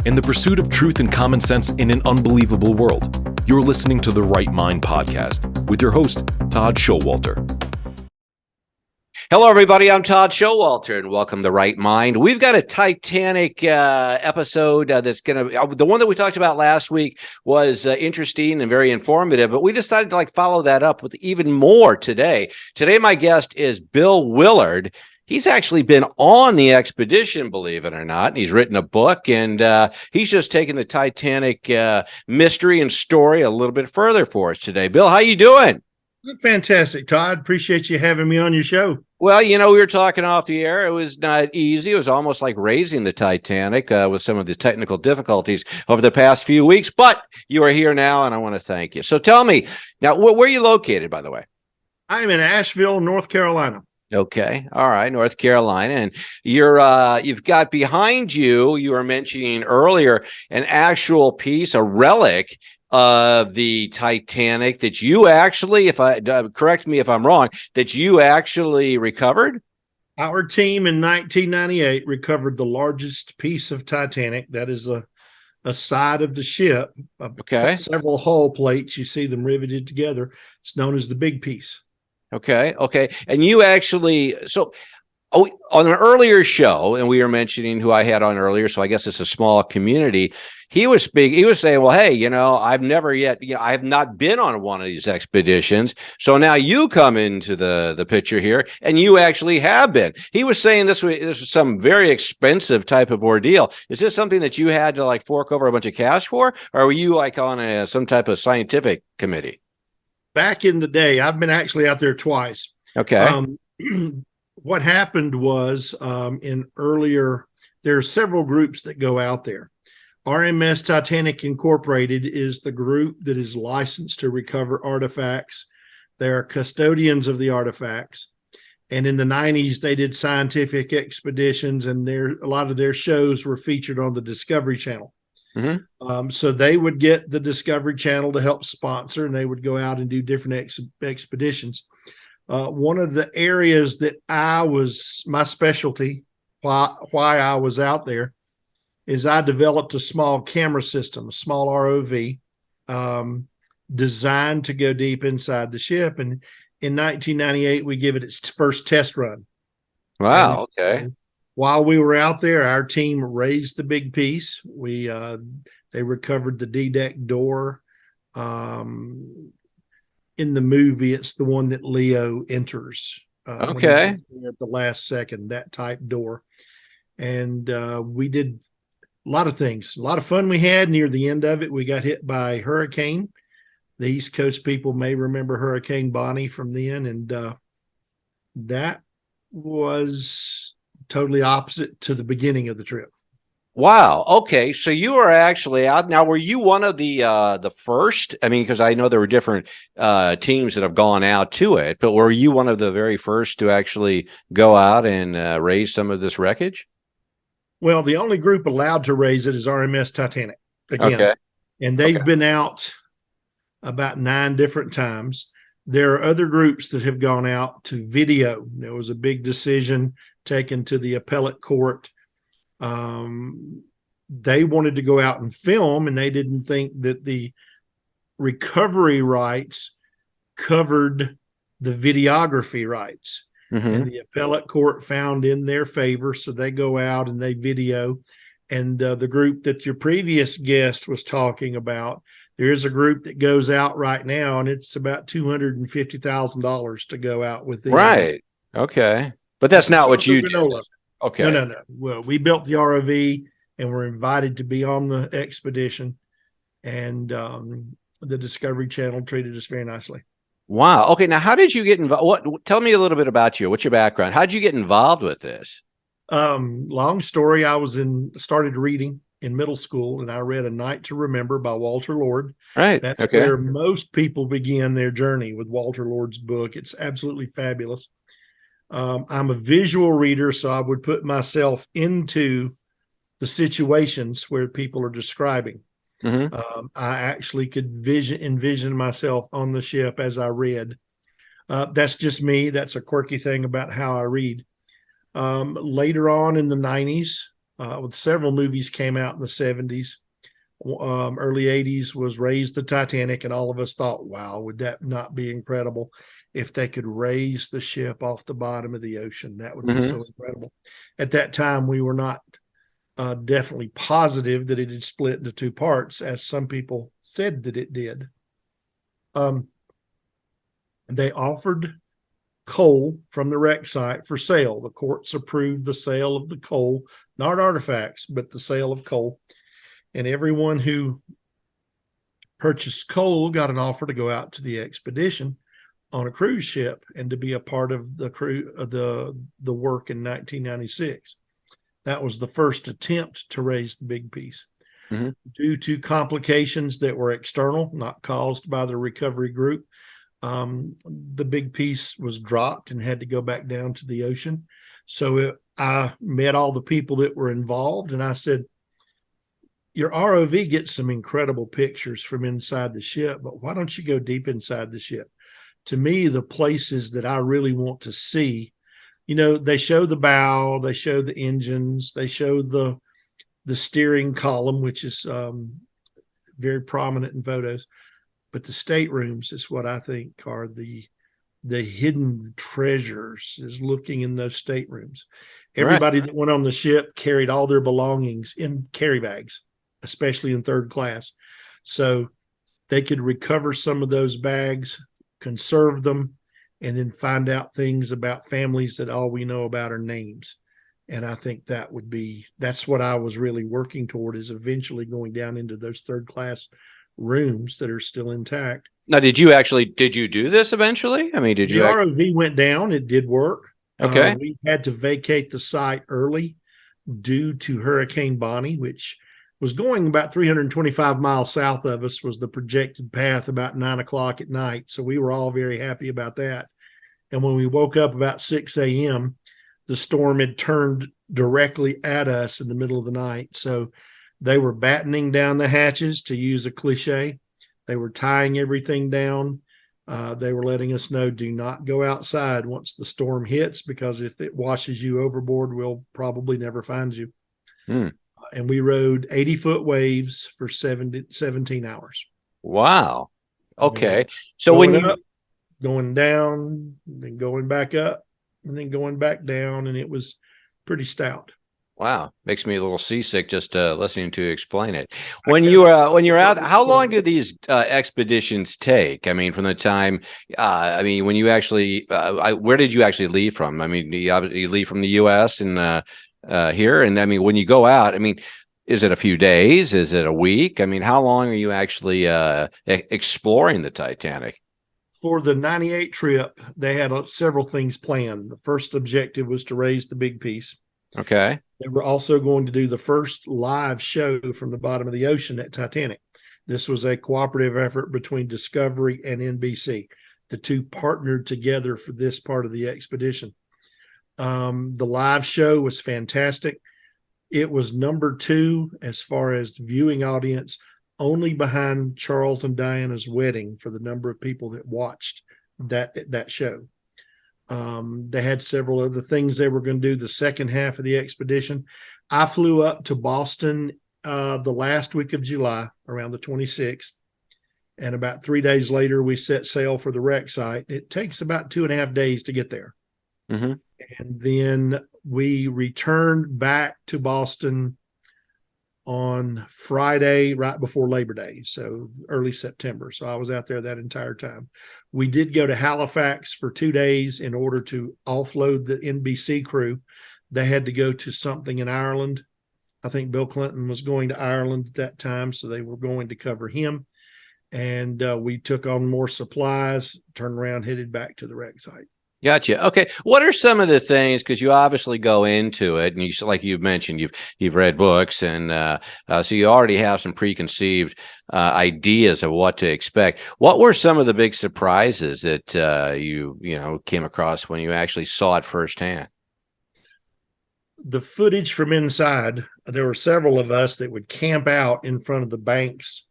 in the pursuit of truth and common sense in an unbelievable world. You're listening to the Right Mind Podcast with your host, Todd Showalter. Hello, everybody. I'm Todd Showalter, and welcome to Right Mind. We've got a Titanic episode that's going to, the one that we talked about last week was interesting and very informative, but we decided to follow that up with even more today. Today, my guest is Bill Willard. He's actually been on the expedition, believe it or not, and he's written a book, and he's just taken the Titanic mystery and story a little bit further for us today. Bill, how you doing? Fantastic, Todd. Appreciate you having me on your show. Well, we were talking off the air. It was not easy. It was almost like raising the Titanic with some of the technical difficulties over the past few weeks, but you are here now, and I want to thank you. So tell me, now, where are you located, by the way? I'm in Asheville, North Carolina. Okay. All right. North Carolina. And you've got behind you, you were mentioning earlier, an actual piece, a relic of the Titanic that you actually, correct me if I'm wrong, that you actually recovered? Our team in 1998 recovered the largest piece of Titanic. That is a side of the ship. Okay. Several hull plates. You see them riveted together. It's known as the big piece. Okay. And you actually, on an earlier show, and we were mentioning who I had on earlier, so I guess it's a small community. He was saying, well, hey, I've never yet, I have not been on one of these expeditions. So now you come into the picture here, and you actually have been. He was saying this was some very expensive type of ordeal. Is this something that you had to fork over a bunch of cash for, or were you on some type of scientific committee? Back in the day, I've been actually out there twice. Okay. What happened was there are several groups that go out there. RMS Titanic Incorporated is the group that is licensed to recover artifacts. They are custodians of the artifacts. And in the 90s, they did scientific expeditions, and a lot of their shows were featured on the Discovery Channel. Mm-hmm. So they would get the Discovery Channel to help sponsor, and they would go out and do different expeditions. One of the areas that my specialty, why I was out there, is I developed a small camera system, a small ROV, designed to go deep inside the ship. And in 1998, we give it its first test run. Wow. Okay. While we were out there, our team raised the big piece. They recovered the D-deck door. In the movie, it's the one that Leo enters. Okay. At the last second, that type door. And we did a lot of things. A lot of fun we had near the end of it. We got hit by hurricane. The East Coast people may remember Hurricane Bonnie from then. And that was totally opposite to the beginning of the trip. Wow. Okay. So you were actually out. Now, were you one of the first? I mean, because I know there were different teams that have gone out to it, but were you one of the very first to actually go out and raise some of this wreckage? Well, the only group allowed to raise it is RMS Titanic again. Okay. And they've been out about 9 different times. There are other groups that have gone out to video. There was a big decision taken to the appellate court. They wanted to go out and film, and they didn't think that the recovery rights covered the videography rights. Mm-hmm. And the appellate court found in their favor, so they go out and they video. And the group that your previous guest was talking about, there is a group that goes out right now, and it's about $250,000 to go out with them. Right. Okay. But that's not what you did. Okay. No. Well, we built the ROV, and were invited to be on the expedition, and the Discovery Channel treated us very nicely. Wow. Okay. Now, how did you get involved? Tell me a little bit about you. What's your background? How did you get involved with this? Long story. I started reading in middle school, and I read A Night to Remember by Walter Lord. Right. That's where most people begin their journey, with Walter Lord's book. It's absolutely fabulous. I'm a visual reader, so I would put myself into the situations where people are describing. Mm-hmm. I actually could envision myself on the ship as I read. That's just me. That's a quirky thing about how I read. Later on in the 90s, with several movies came out in the 70s. Early 80s was Raise the Titanic, and all of us thought, wow, would that not be incredible if they could raise the ship off the bottom of the ocean? That would be so incredible. At that time, we were not definitely positive that it had split into two parts, as some people said that it did. They offered coal from the wreck site for sale. The courts approved the sale of the coal, not artifacts, but the sale of coal. And everyone who purchased coal got an offer to go out to the expedition on a cruise ship and to be a part of the crew of the work in 1996. That was the first attempt to raise the big piece. Due to complications that were external, not caused by the recovery group, the big piece was dropped and had to go back down to the ocean. So I met all the people that were involved, and I said, your ROV gets some incredible pictures from inside the ship, but why don't you go deep inside the ship? To me, the places that I really want to see, they show the bow, they show the engines, they show the steering column, which is very prominent in photos. But the staterooms is what I think are the hidden treasures, is looking in those staterooms. Everybody that went on the ship carried all their belongings in carry bags, especially in third class. So they could recover some of those bags, conserve them, and then find out things about families that all we know about are names. And I think that's what I was really working toward, is eventually going down into those third class rooms that are still intact. Now, did you do this eventually? I mean, the ROV went down. It did work. Okay. We had to vacate the site early due to Hurricane Bonnie, which was going about 325 miles south of us, was the projected path about 9:00 at night. So we were all very happy about that. And when we woke up about 6 a.m., the storm had turned directly at us in the middle of the night. So they were battening down the hatches, to use a cliche. They were tying everything down. They were letting us know, do not go outside once the storm hits, because if it washes you overboard, we'll probably never find you. And we rode 80-foot waves for 17 hours. Wow. Okay. So going down, then going back up, and then going back down, and it was pretty stout. Wow, makes me a little seasick just listening to you explain it. When you're out, how long do these expeditions take? I mean, from the time, when you actually, where did you actually leave from? I mean, you leave from the U.S. and here, and I mean, when you go out, I mean, is it a few days? Is it a week? I mean, how long are you actually exploring the Titanic? For the 98 trip, they had several things planned. The first objective was to raise the big piece. Okay. They were also going to do the first live show from the bottom of the ocean at Titanic. This was a cooperative effort between Discovery and NBC. The two partnered together for this part of the expedition. The live show was fantastic. It was number 2 as far as viewing audience, only behind Charles and Diana's wedding for the number of people that watched that show. They had several other things they were going to do the second half of the expedition. I flew up to Boston the last week of July, around the 26th. And about 3 days later, we set sail for the wreck site. It takes about 2.5 days to get there. And then we returned back to Boston on Friday, right before Labor Day, so early September. So I was out there that entire time. We did go to Halifax for 2 days in order to offload the NBC crew. They had to go to something in Ireland. I think Bill Clinton was going to Ireland at that time, so they were going to cover him. And we took on more supplies, turned around, headed back to the wreck site. Gotcha. Okay. What are some of the things, because you obviously go into it, and you, like you've mentioned, you've read books, and so you already have some preconceived ideas of what to expect. What were some of the big surprises that you came across when you actually saw it firsthand? The footage from inside, there were several of us that would camp out in front of the banks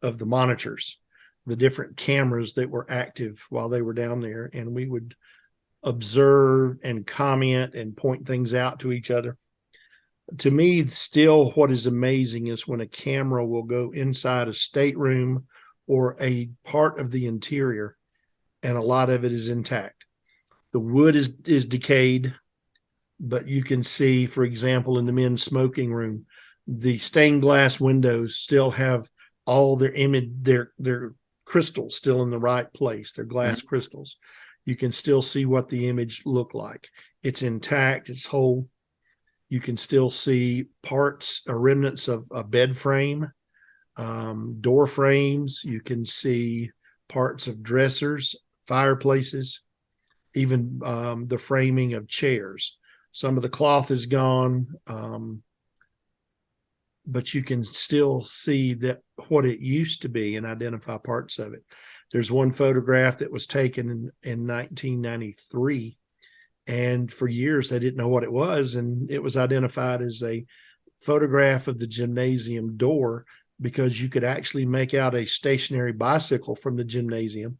of the monitors, the different cameras that were active while they were down there, and we would observe and comment and point things out to each other. To me, still what is amazing is when a camera will go inside a stateroom or a part of the interior, and a lot of it is intact. The wood is decayed, but you can see, for example, in the men's smoking room, the stained glass windows still have all their their crystals still in the right place, their glass crystals. You can still see what the image looked like. It's intact, it's whole. You can still see parts or remnants of a bed frame, door frames. You can see parts of dressers, fireplaces, even the framing of chairs. Some of the cloth is gone, but you can still see that what it used to be and identify parts of it. There's one photograph that was taken in 1993, and for years they didn't know what it was, and it was identified as a photograph of the gymnasium door because you could actually make out a stationary bicycle from the gymnasium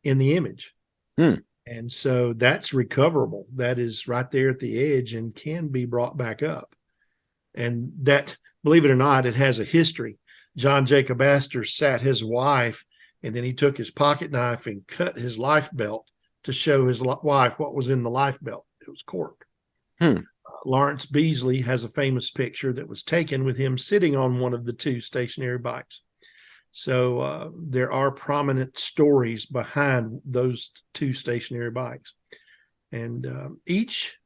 in the image. And so that's recoverable. That is right there at the edge and can be brought back up. And that, believe it or not, it has a history. John Jacob Astor sat his wife, and then he took his pocket knife and cut his life belt to show his wife what was in the life belt. It was cork. Lawrence Beasley has a famous picture that was taken with him sitting on one of the two stationary bikes. So there are prominent stories behind those two stationary bikes. And each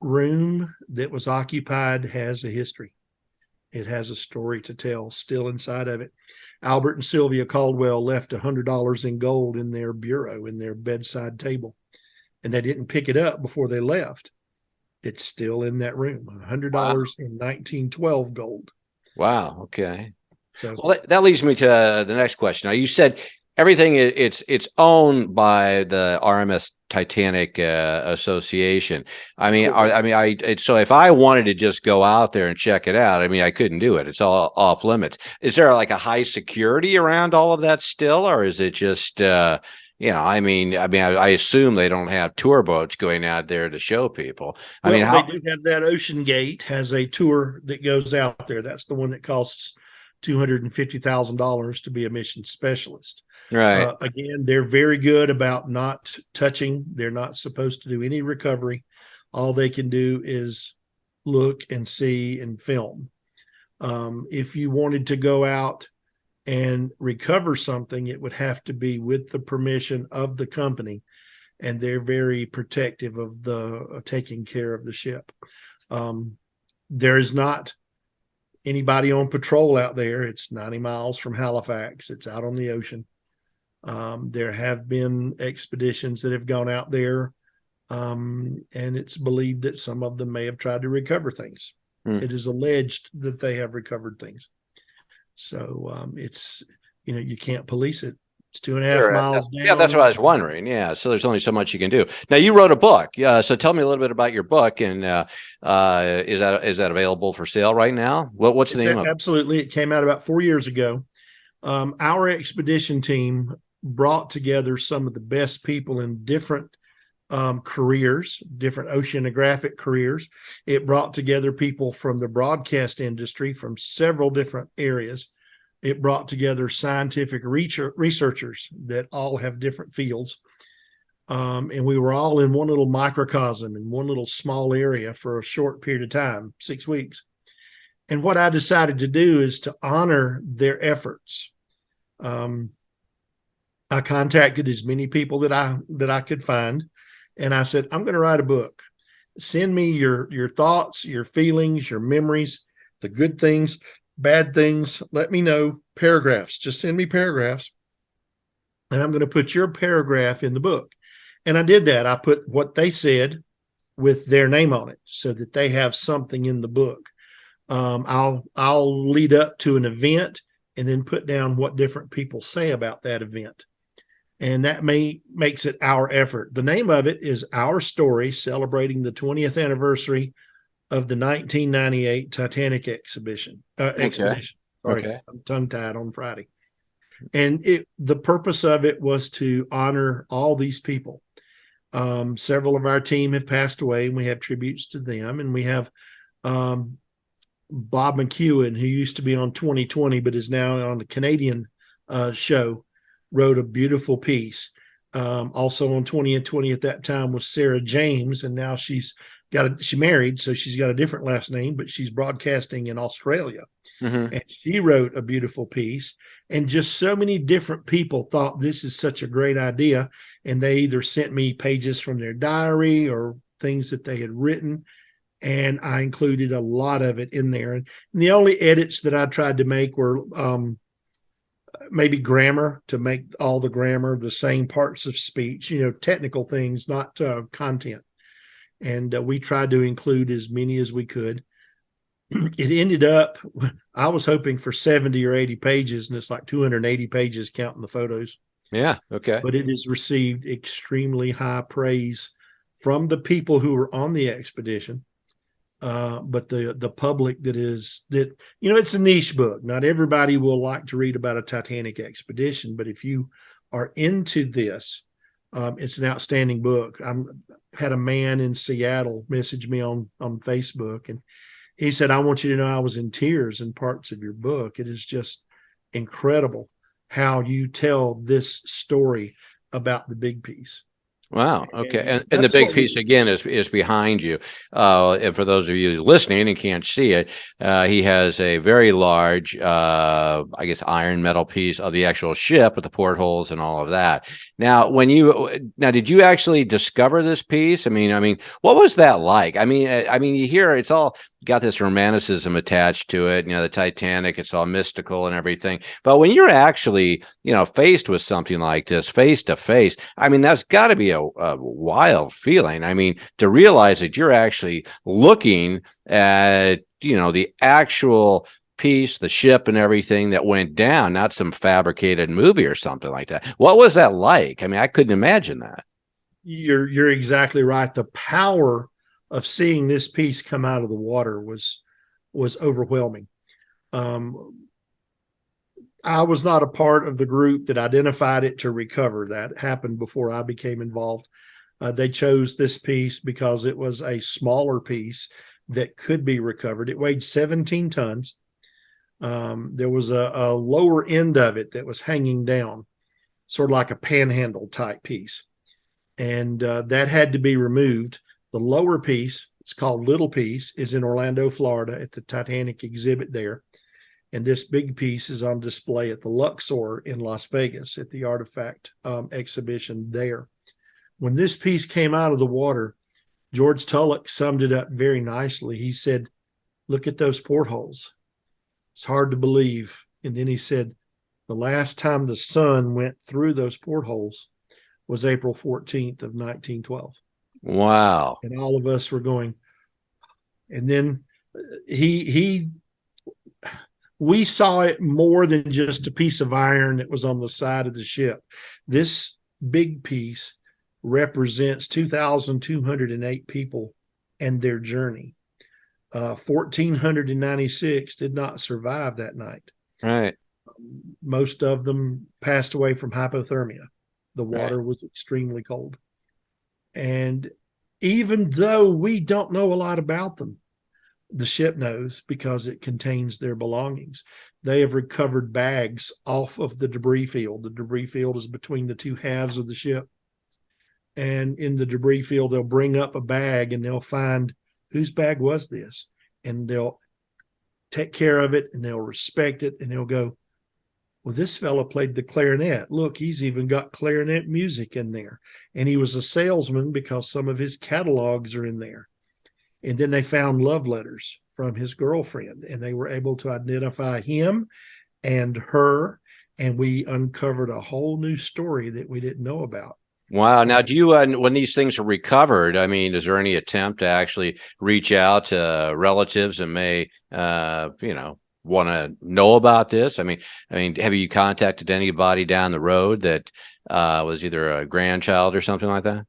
room that was occupied has a history. It has a story to tell still inside of it. Albert and Sylvia Caldwell left $100 in gold in their bureau, in their bedside table, and they didn't pick it up before they left. It's still in that room, $100 in 1912 gold. Wow. Okay. So, well, that leads me to the next question. Now, you said everything it's owned by the RMS Titanic Association. I mean, so if I wanted to just go out there and check it out, I mean, I couldn't do it. It's all off limits. Is there like a high security around all of that still, or is it just I assume they don't have tour boats going out there to show people. They do have that. Ocean Gate has a tour that goes out there. That's the one that costs $250,000 to be a mission specialist. Right. Again, they're very good about not touching. They're not supposed to do any recovery. All they can do is look and see and film. If you wanted to go out and recover something, it would have to be with the permission of the company, and they're very protective of the taking care of the ship. There is not anybody on patrol out there. It's 90 miles from Halifax. It's out on the ocean. There have been expeditions that have gone out there, and it's believed that some of them may have tried to recover things. It is alleged that they have recovered things. So it's, you can't police it. It's 2.5 miles down. Yeah, that's what I was wondering. Yeah, so there's only so much you can do. Now, you wrote a book. So tell me a little bit about your book, and is that available for sale right now? What's the name of it? Absolutely. It came out about 4 years ago. Our expedition team brought together some of the best people in different careers, different oceanographic careers. It brought together people from the broadcast industry from several different areas. It brought together scientific researchers that all have different fields. And we were all in one little microcosm in one little small area for a short period of time, 6 weeks. And what I decided to do is to honor their efforts. I contacted as many people that I could find, and I said, I'm going to write a book. Send me your thoughts, your feelings, your memories, the good things, bad things. Let me know. Paragraphs. Just send me paragraphs, and I'm going to put your paragraph in the book. And I did that. I put what they said with their name on it so that they have something in the book. I'll lead up to an event and then put down what different people say about that event. And that makes it our effort. The name of it is Our Story, celebrating the 20th anniversary of the 1998 Titanic expedition. Sorry, okay. I'm tongue-tied on Friday. And the purpose of it was to honor all these people. Several of our team have passed away, and we have tributes to them. And we have Bob McEwen, who used to be on 2020 but is now on the Canadian show, wrote a beautiful piece. Also on 20 and 20 at that time was Sarah James, and now she married, so she's got a different last name, but she's broadcasting in Australia. Mm-hmm. And she wrote a beautiful piece. And just so many different people thought this is such a great idea. And they either sent me pages from their diary or things that they had written. And I included a lot of it in there. And the only edits that I tried to make were maybe grammar, to make all the grammar the same parts of speech, technical things, not content. And we tried to include as many as we could. It ended up, I was hoping for 70 or 80 pages, and it's like 280 pages counting the photos. Yeah. Okay. But it has received extremely high praise from the people who were on the expedition. But the public it's a niche book. Not everybody will like to read about a Titanic expedition, but if you are into this, it's an outstanding book. I had a man in Seattle message me on Facebook, and he said, "I want you to know I was in tears in parts of your book. It is just incredible how you tell this story about the big piece." Wow. Okay. And the big piece again is behind you. And for those of you listening and can't see it, he has a very large, I guess, iron metal piece of the actual ship with the portholes and all of that. Now, did you actually discover this piece? I mean, what was that like? I mean, you hear it's all got this romanticism attached to it. The Titanic, it's all mystical and everything. But when you're actually, faced with something like this, face to face, I mean, that's got to be a wild feeling. I mean, to realize that you're actually looking at, the actual piece, the ship and everything that went down, not some fabricated movie or something like that. What was that like? I mean, I couldn't imagine that. You're exactly right. The power of seeing this piece come out of the water was overwhelming. I was not a part of the group that identified it to recover. That happened before I became involved. They chose this piece because it was a smaller piece that could be recovered. It weighed 17 tons. There was a lower end of it that was hanging down, sort of like a panhandle type piece. And that had to be removed. The lower piece, it's called Little Piece, is in Orlando, Florida at the Titanic exhibit there. And this big piece is on display at the Luxor in Las Vegas at the artifact exhibition there. When this piece came out of the water, George Tulloch summed it up very nicely. He said, "Look at those portholes. It's hard to believe." And then he said, "The last time the sun went through those portholes was April 14th of 1912. Wow. And all of us were going. And then we saw it more than just a piece of iron that was on the side of the ship. This big piece represents 2,208 people and their journey. 1,496 did not survive that night. Right. Most of them passed away from hypothermia. The water Right. was extremely cold. And even though we don't know a lot about them, the ship knows because it contains their belongings. They have recovered bags off of the debris field. The debris field is between the two halves of the ship. And in the debris field, they'll bring up a bag and they'll find whose bag was this. And they'll take care of it and they'll respect it. And they'll go, "Well, this fella played the clarinet. Look, he's even got clarinet music in there. And he was a salesman because some of his catalogs are in there." And then they found love letters from his girlfriend, and they were able to identify him and her. And we uncovered a whole new story that we didn't know about. Wow. Now, do you, when these things are recovered, I mean, is there any attempt to actually reach out to relatives and may, want to know about this? I mean, have you contacted anybody down the road that was either a grandchild or something like that?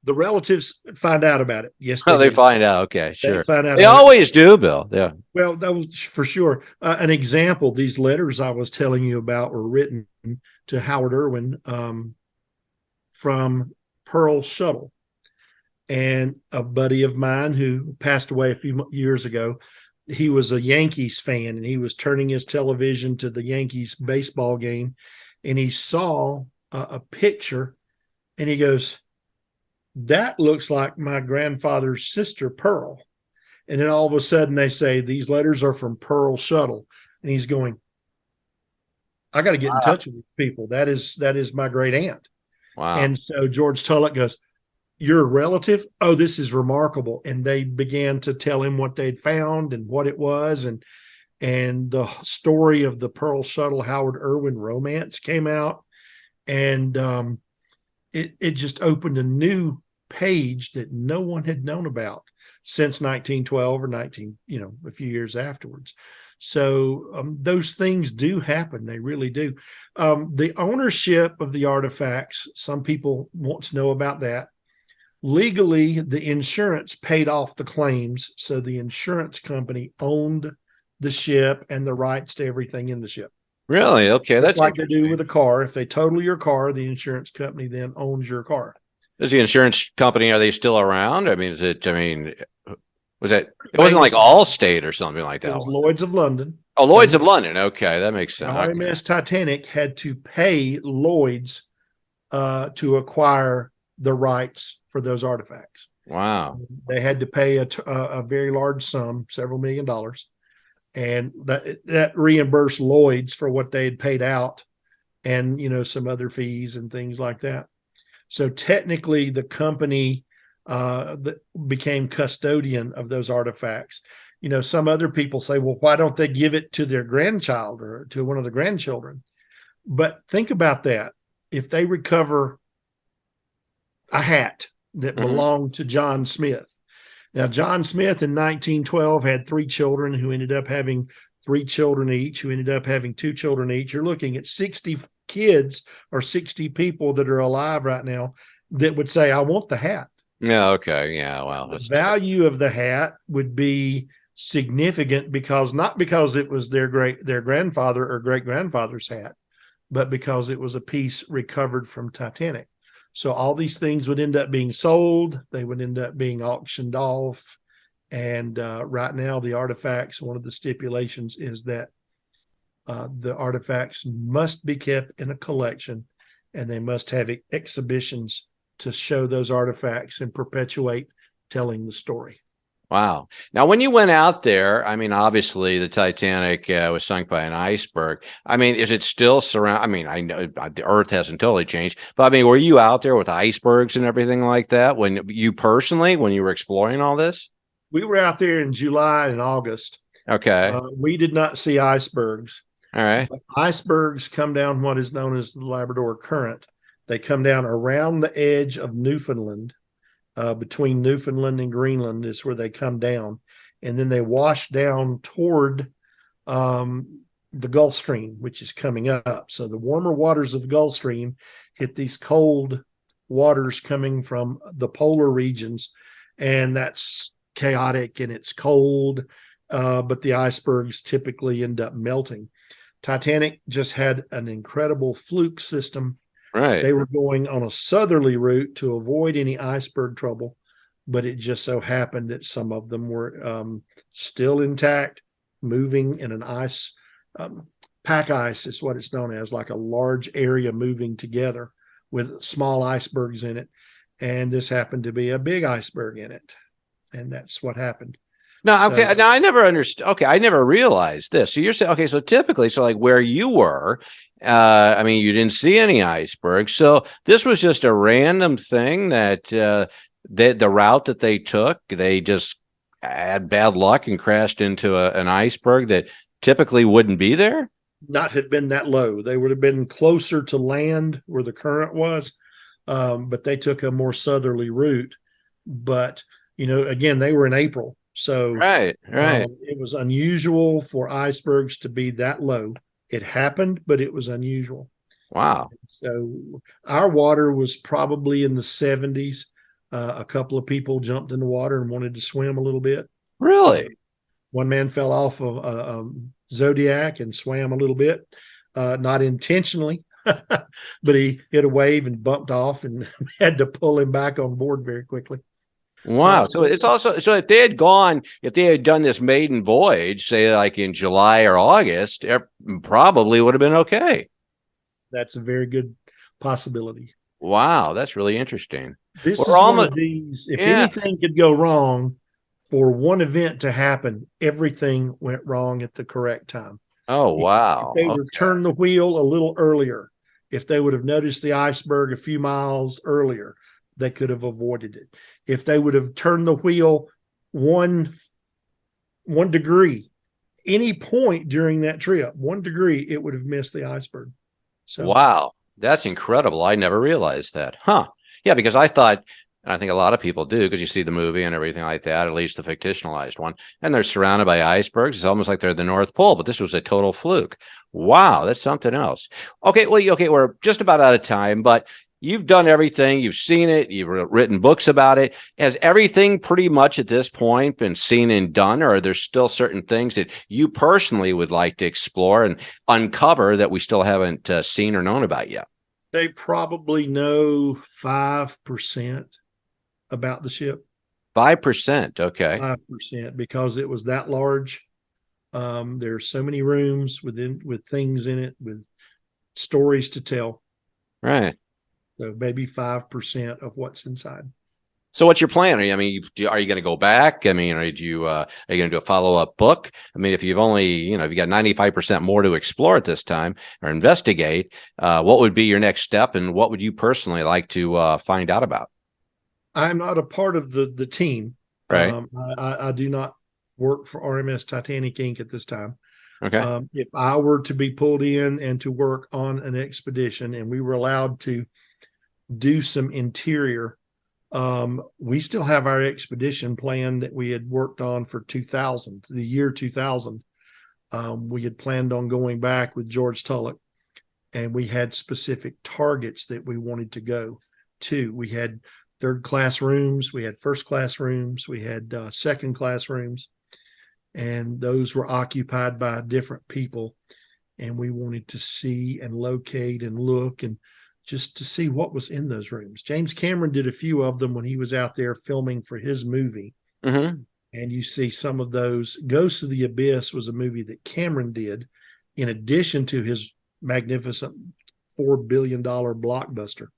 The relatives find out about it. Yes, They do. find out. Okay, sure. They find out. They always do, Bill. Yeah. Well, that was for sure. An example, these letters I was telling you about were written to Howard Irwin from Pearl Shuttle. And a buddy of mine who passed away a few years ago he was a Yankees fan, and he was turning his television to the Yankees baseball game, and he saw a picture, and he goes, "That looks like my grandfather's sister, Pearl." And then all of a sudden they say, "These letters are from Pearl Shuttle." And he's going, "I got to get in touch with these people. That is my great aunt." Wow. And so George Tulloch goes, "You're a relative? Oh, this is remarkable." And they began to tell him what they'd found and what it was. And the story of the Pearl Shuttle Howard Irwin romance came out. And it just opened a new page that no one had known about since 1912 or a few years afterwards. So those things do happen. They really do. The ownership of the artifacts, some people want to know about that. Legally, the insurance paid off the claims. So the insurance company owned the ship and the rights to everything in the ship. Really? Okay, that's like they do with a car. If they total your car, the insurance company then owns your car. Is the insurance company, are they still around? I mean, was it wasn't like Allstate or something like that? It was Lloyd's of London. Oh, Lloyd's of London. Okay, that makes sense. RMS Titanic had to pay Lloyd's to acquire the rights for those artifacts. Wow. They had to pay a very large sum, several $1 million. And that reimbursed Lloyd's for what they had paid out, and some other fees and things like that. So technically, the company that became custodian of those artifacts. Some other people say, "Well, why don't they give it to their grandchild or to one of the grandchildren?" But think about that. If they recover a hat that belonged to John Smith. Now, John Smith in 1912 had 3 children who ended up having 3 children each, who ended up having 2 children each. You're looking at 60 kids or 60 people that are alive right now that would say, "I want the hat." Yeah. Okay. Yeah. Wow. The value of the hat would be significant not because it was their grandfather or great grandfather's hat, but because it was a piece recovered from Titanic. So all these things would end up being sold. They would end up being auctioned off. And right now, the artifacts, one of the stipulations is that the artifacts must be kept in a collection, and they must have exhibitions to show those artifacts and perpetuate telling the story. Wow. Now, when you went out there, I mean, obviously the Titanic was sunk by an iceberg. I mean, is it still I mean, I know the Earth hasn't totally changed, but I mean, were you out there with icebergs and everything like that when you were exploring all this? We were out there in July and August. Okay. We did not see icebergs. All right. But icebergs come down what is known as the Labrador Current. They come down around the edge of Newfoundland. Between Newfoundland and Greenland is where they come down, and then they wash down toward the Gulf Stream, which is coming up. So the warmer waters of the Gulf Stream hit these cold waters coming from the polar regions, and that's chaotic and it's cold, but the icebergs typically end up melting. Titanic just had an incredible fluke system. Right. They were going on a southerly route to avoid any iceberg trouble, but it just so happened that some of them were still intact, moving in an ice, pack ice is what it's known as, like a large area moving together with small icebergs in it. And this happened to be a big iceberg in it. And that's what happened. No, okay. Now I never understood. Okay, I never realized this. So you're saying, okay, so typically, so like where you were, I mean, you didn't see any icebergs. So this was just a random thing that the route that they took, they just had bad luck and crashed into an iceberg that typically wouldn't be there. Not have been that low. They would have been closer to land where the current was, but they took a more southerly route. But again, they were in April. So right. It was unusual for icebergs to be that low. It happened, but it was unusual. Wow. So our water was probably in the 70s. A couple of people jumped in the water and wanted to swim a little bit. Really? One man fell off of a Zodiac and swam a little bit, not intentionally, but he hit a wave and bumped off and had to pull him back on board very quickly. Wow. So it's also, so if they had gone, if they had done this maiden voyage, say like in July or August, it probably would have been okay. That's a very good possibility. Wow. That's really interesting. This We're is one almost, of these, if yeah. anything could go wrong for one event to happen, everything went wrong at the correct time. Oh, If wow. they would have turned the wheel a little earlier, if they would have noticed the iceberg a few miles earlier, they could have avoided it. If they would have turned the wheel one degree, any point during that trip, 1 degree, it would have missed the iceberg. So Wow. That's incredible. I never realized that. Huh. Yeah, because I thought, and I think a lot of people do, because you see the movie and everything like that, at least the fictionalized one, and they're surrounded by icebergs. It's almost like they're the North Pole, but this was a total fluke. Wow, that's something else. Okay, well, okay, we're just about out of time, but you've done everything. You've seen it. You've written books about it. Has everything pretty much at this point been seen and done, or are there still certain things that you personally would like to explore and uncover that we still haven't seen or known about yet? they probably know 5% about the ship. 5%. Okay. 5% because it was that large. There's so many rooms with things in it, with stories to tell. Right. So maybe 5% of what's inside. So what's your plan? Are you going to go back? I mean, are you going to do a follow-up book? I mean, if you've only, if you got 95% more to explore at this time or investigate, what would be your next step, and what would you personally like to find out about? I'm not a part of the team. Right. I do not work for RMS Titanic Inc. at this time. Okay. If I were to be pulled in and to work on an expedition and we were allowed to do some interior, we still have our expedition plan that we had worked on for 2000, the year 2000. We had planned on going back with George Tulloch, and we had specific targets that we wanted to go to. We had third class rooms, we had first class rooms, we had second class rooms, and those were occupied by different people. And we wanted to see and locate and look and just to see what was in those rooms. James Cameron did a few of them when he was out there filming for his movie. Mm-hmm. And you see some of those. Ghosts of the Abyss was a movie that Cameron did in addition to his magnificent $4 billion blockbuster,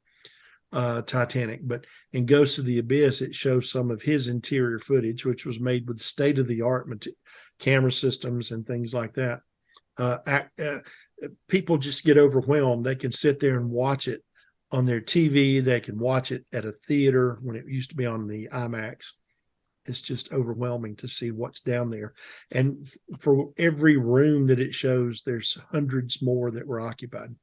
Titanic. But in Ghosts of the Abyss, it shows some of his interior footage, which was made with state-of-the-art camera systems and things like that. People just get overwhelmed. They can sit there and watch it on their TV. They can watch it at a theater when it used to be on the IMAX. It's just overwhelming to see what's down there. And for every room that it shows, there's hundreds more that were occupied.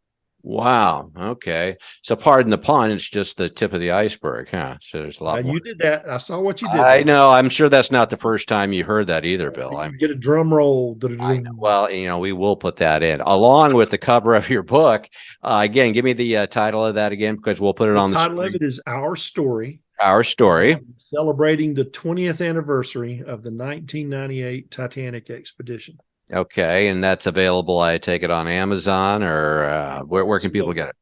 Wow. Okay. So pardon the pun, it's just the tip of the iceberg, huh? So there's a lot more. You did that. I saw what you did. I know. I'm sure that's not the first time you heard that either, Bill. You get a drum roll. I know. Well, we will put that in along with the cover of your book. Again, give me the title of that again, because we'll put it on the title screen. of it is Our Story. Our Story. Celebrating the 20th anniversary of the 1998 Titanic expedition. Okay, and that's available, I take it, on Amazon, or where can people get it?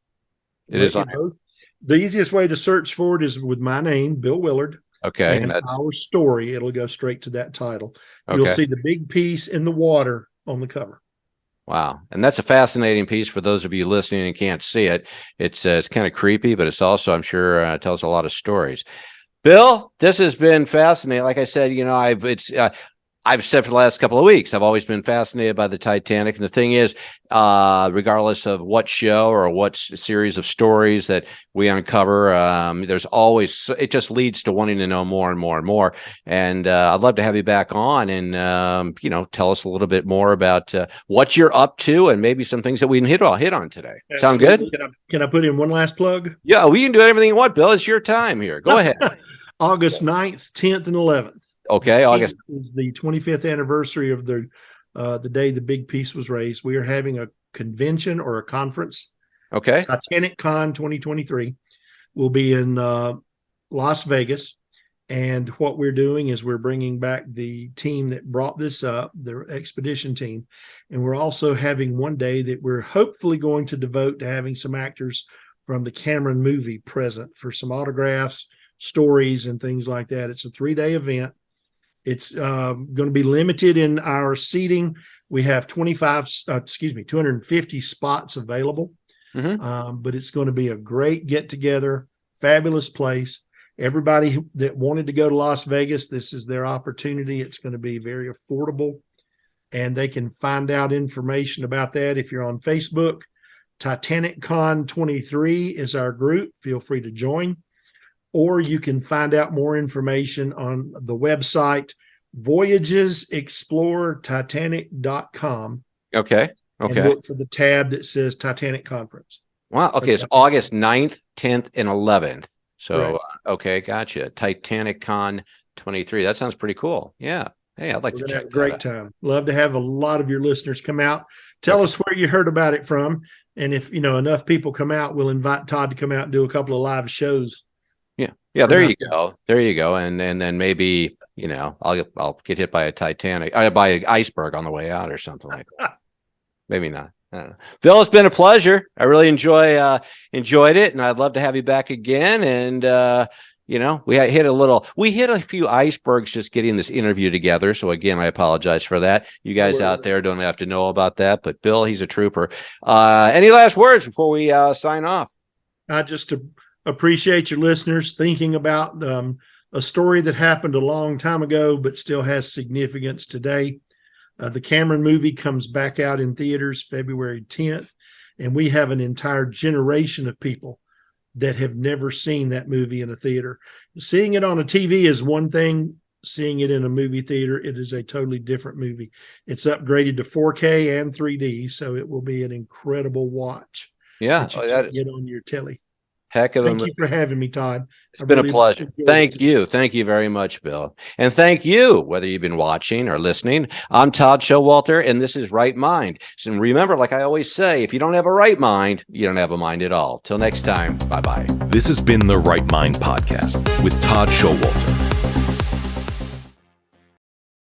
It is on both. The easiest way to search for it is with my name, Bill Willard. Okay. And that's Our Story. It'll go straight to that title. okay. You'll see the big piece in the water on the cover. Wow. And that's a fascinating piece for those of you listening and can't see it. It's kind of creepy, but it's also, I'm sure, tells a lot of stories. Bill, this has been fascinating. Like I said, I've said for the last couple of weeks, I've always been fascinated by the Titanic. And the thing is, regardless of what show or what series of stories that we uncover, there's always, it just leads to wanting to know more and more and more. And I'd love to have you back on and, tell us a little bit more about what you're up to and maybe some things that we can hit on today. Absolutely. Sound good? Can I put in one last plug? Yeah, we can do everything you want, Bill. It's your time here. Go ahead. August 9th, 10th, and 11th. Okay, August is the 25th anniversary of the day the big piece was raised. We are having a convention or a conference. Okay. Titanic-Con 2023 will be in Las Vegas. And what we're doing is we're bringing back the team that brought this up, the expedition team. And we're also having one day that we're hopefully going to devote to having some actors from the Cameron movie present for some autographs, stories and things like that. It's a 3-day event. It's going to be limited in our seating. We have 250 spots available. But it's going to be a great get together, fabulous place. Everybody that wanted to go to Las Vegas, this is their opportunity. It's going to be very affordable, and they can find out information about that if you're on Facebook. Titanic-Con 23 is our group. Feel free to join, or you can find out more information on the website voyagesexplorertitanic.com. Okay. And look for the tab that says Titanic Conference. Wow. Okay. It's August 9th, 10th, and 11th. So, Right. Okay. Gotcha. Titanic-Con 23. That sounds pretty cool. Yeah. Hey, I'd like We're to going to check have a great time. Love to have a lot of your listeners come out. Tell us where you heard about it from. And if, enough people come out, we'll invite Todd to come out and do a couple of live shows. Yeah. Yeah. There you go. There you go. And then maybe, I'll get hit by a by an iceberg on the way out or something like that. Maybe not. I don't know. Bill, it's been a pleasure. I really enjoyed it, and I'd love to have you back again. And we hit a few icebergs just getting this interview together. So again, I apologize for that. You guys out there don't have to know about that, but Bill, he's a trooper. Any last words before we sign off? I just appreciate your listeners thinking about a story that happened a long time ago, but still has significance today. The Cameron movie comes back out in theaters February 10th, and we have an entire generation of people that have never seen that movie in a theater. Seeing it on a TV is one thing. Seeing it in a movie theater, it is a totally different movie. It's upgraded to 4K and 3D, so it will be an incredible watch. Yeah, that is get on your telly. Heck of a Thank you for having me, Todd. It's been a pleasure. Thank you. Thank you very much, Bill. And thank you, whether you've been watching or listening. I'm Todd Showalter, and this is Right Mind. So remember, like I always say, if you don't have a right mind, you don't have a mind at all. Till next time, bye-bye. This has been the Right Mind Podcast with Todd Showalter.